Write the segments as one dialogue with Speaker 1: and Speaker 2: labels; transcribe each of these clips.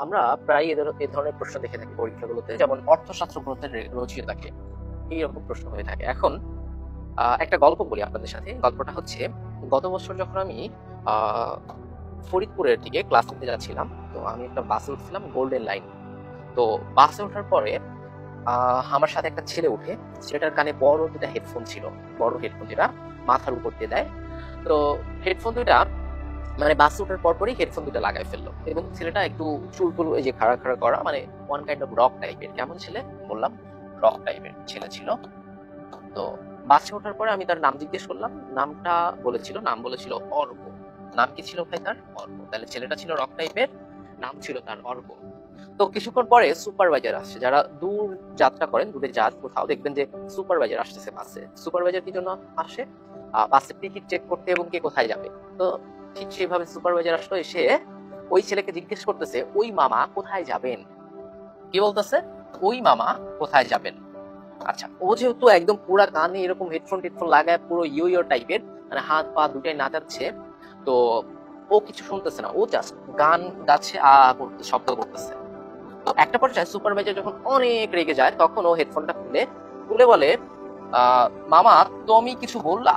Speaker 1: আমরা প্রায় এ ধরনের প্রশ্ন দেখে থাকি পরীক্ষাগুলোতে, যেমন অর্থশাস্ত্র গ্রন্থের রচয়িতাকে, এইরকম প্রশ্ন হয়ে থাকে। এখন একটা গল্প বলি আপনাদের সাথে। গল্পটা হচ্ছে, গত বছর যখন আমি আহ, ফরিদপুরের দিকে ক্লাস নিতে যাচ্ছিলাম, তো আমি একটা বাসে উঠছিলাম, গোল্ডেন লাইন। তো বাসে ওঠার পরে আমার সাথে একটা ছেলে উঠে, ছেলেটার কানে বড় দুটা হেডফোন ছিল, বড় হেডফোন যেটা মাথার উপর দিয়ে দেয়। তো হেডফোন দুইটা মানে বাস ওঠার পরপরই হেডফোন দুটো লাগাই ফেললো, এবং ছেলেটা একটু চুলকুল, এই যে খাড়া খাড়া করা, মানে ওয়ান কাইন্ড অফ রক টাইপের। কেমন ছেলে বললাম? রক টাইপের ছেলে ছিল। তো বাসে ওঠার পরে আমি তার নাম জিজ্ঞেস করলাম, নাম বলেছিল অর্ক। নাম কি ছিল ভাই তার? অর্ক। তাহলে ছেলেটা ছিল রক টাইপের, নাম ছিল তার অর্ক। তো কিছুক্ষণ পরে সুপারভাইজার আসছে। যারা দূর যাত্রা করেন, দূরে যান কোথাও, দেখবেন যে সুপারভাইজার আসতেছে বাসে। সুপারভাইজার কি জন্য আসে? বাসের টিকিট চেক করতে এবং কে কোথায় যাবে। তো ঠিক সেইভাবে সুপারভাইজার আসলো, এসে ওই ছেলেকে জিজ্ঞেস করতেছে, ওই মামা কোথায় যাবেন? কি বলতেছে? ওই মামা কোথায় যাবেন? আচ্ছা, ও যেহেতু একদম পুরা কানে এরকম হেডফোন টেডফোন লাগায় পুরো ইয়ো টাইপের, মানে হাত পা দুটাই নাচাচ্ছে, তো ও কিছু শুনতেছে না, ও জাস্ট গান গাচ্ছে, করতে শব্দ করতেছে। তো একটা পর্যায়ে সুপারভাইজার যখন অনেক রেগে যায়, তখন ও হেডফোনটা খুলে খুলে বলে, মামা তুমি কিছু বললা?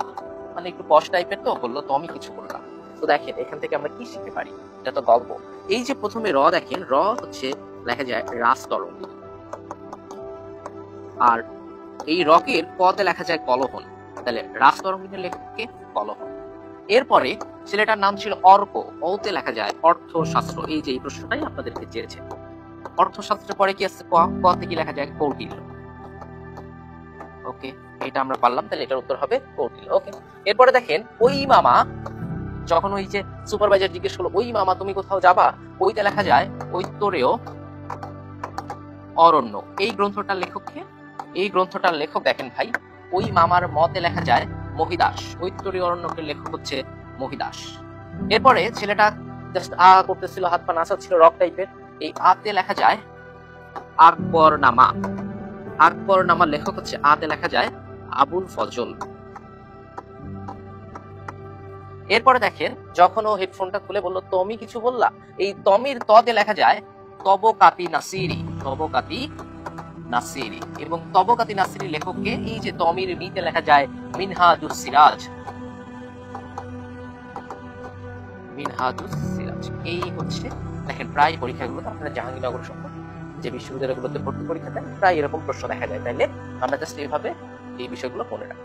Speaker 1: মানে একটু পশ টাইপের, তো বললো তুমি কিছু বললা। তো দেখেন এখান থেকে আমরা কি শিখতে পারি, এটা তো গল্প। এই যে প্রথমে র দেখেন, র হচ্ছে লেখা যায় রাস্তরঙ্গ, আর এই রকের পদে লেখা যায় কলহন। তাহলে রাস্তরঙ্গের লেখককে কলহন। এরপরে ছেলেটার নাম ছিল অর্ক, ওতে লেখা যায় অর্থশাস্ত্র। এই যে এই প্রশ্নটাই আপনাদেরকে চেয়েছে। অর্থশাস্ত্রের পরে কি আছে? ক, কতে কি লেখা যায়? কৌটিল্য। ওকে, এটা আমরা পারলাম, তাহলে এটার উত্তর হবে কৌটিল্য। ওকে, এরপরে দেখেন, ওই মামা, যখন ওই যে সুপারভাইজার জিজ্ঞেস করলো, ওই মামা তুমি কোথাও যাবা, ওইতে লেখা যায় ঐতরেয় অরণ্য। এই গ্রন্থটার লেখককে, এই গ্রন্থটার লেখক দেখেন ভাই, ওই মামার মতে লেখা যায় মহিদাস। ঐতরেয় অরণ্যকের লেখক হচ্ছে মহিদাস। এরপরে ছেলেটা জাস্ট করতেছিল, হাত পা নাচাচ্ছিল, রক টাইপের। এই আতে লেখা যায় আকবরনামা। আকবরনামার লেখক হচ্ছে, আতে লেখা যায় আবুল ফজল। এরপরে দেখেন, যখন ও হেডফোনটা খুলে বললো তুমি কিছু বললা, এই তমির তদে লেখা যায় তবকাতি নাসিরি। তবকাতি নাসিরি, এবং তবকাতি নাসিরি লেখককে, এই যে তমির মিতে লেখা যায় মিনহাজুস সিরাজ। মিনহাজুস সিরাজ। এই হচ্ছে দেখেন, প্রায় পরীক্ষাগুলোতে আপনারা জাহাঙ্গীরনগর সহ যে বিশ্ববিদ্যালয়গুলোতে ভর্তি পরীক্ষা দেন, প্রায় এরকম প্রশ্ন দেখা যায়। তাইলে আমরা জাস্ট এইভাবে এই বিষয়গুলো মনে রাখি।